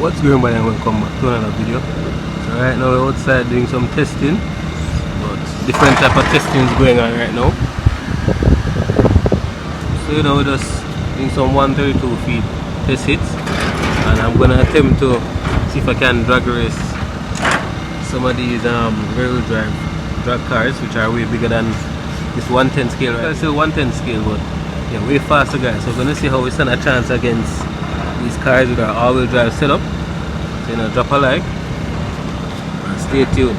What's going on, and welcome back to another video. So right now we're outside doing some testing, but different type of testing is going on right now. So you know, we're just doing some 132 feet test hits, and I'm gonna attempt to see if I can drag race some of these rear-wheel drive drag cars, which are way bigger than this 110 scale. Right? I say 110 scale, but yeah, way faster, guys. So we're gonna see how we stand a chance against these cars with our all-wheel drive setup. So you know, drop a like and stay tuned.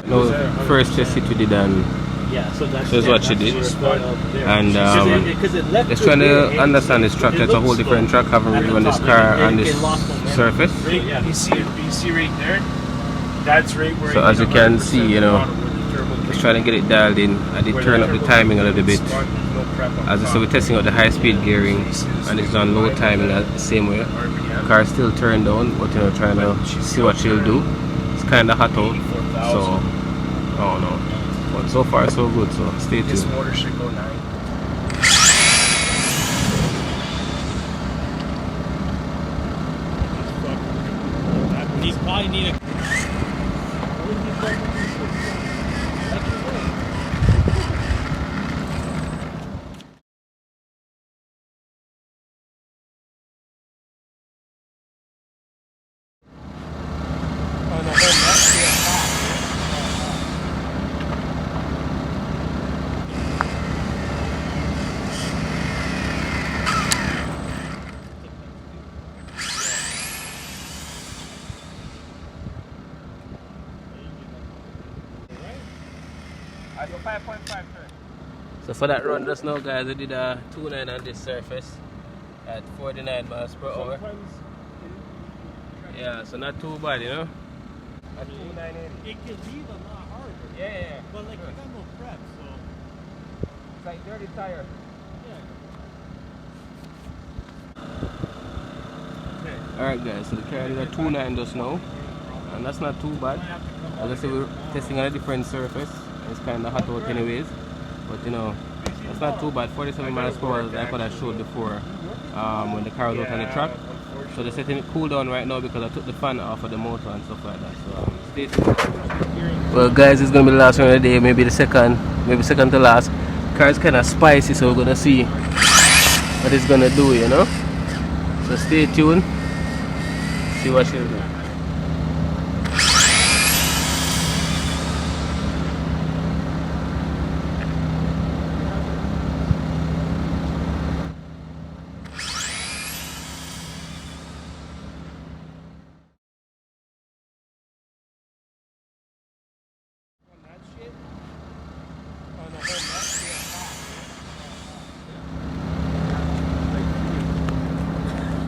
No, first test hit we did, and yeah, so that's what she did. And just trying to understand this track. It's a whole different track having really on this car on this surface. Yeah, you see right there? That's right where. So as you can see, you know, just trying to get it dialed in. I did turn up the timing a little bit. As I said, we're testing out the high-speed gearing, and it's on low timing the same way. The car is still turned down, but you know, trying to see what she'll do. It's kind of hot out, so I don't know. But so far so good, so stay tuned. This motor should go 9. He's probably need a. I go 5.5. So for that run just now, guys, I did a 2.9 on this surface at 49 miles per hour. Yeah, so not too bad, you know. At 2.980. It could leave a lot harder. Yeah. But like you got no prep, so it's like dirty tire. Yeah. Alright guys, so the car did a 2.9 just now, and that's not too bad. As I said, we're testing on a different surface. It's kind of hot out anyways, but you know, that's not too bad. 47 miles per hour, like what I showed before when the car was out on the track. So they're setting it cool down right now because I took the fan off of the motor and stuff like that. So stay tuned. Well guys, it's going to be the last one of the day, maybe second to last. The car is kind of spicy, so we're going to see what it's going to do, you know. So stay tuned, see what she'll do.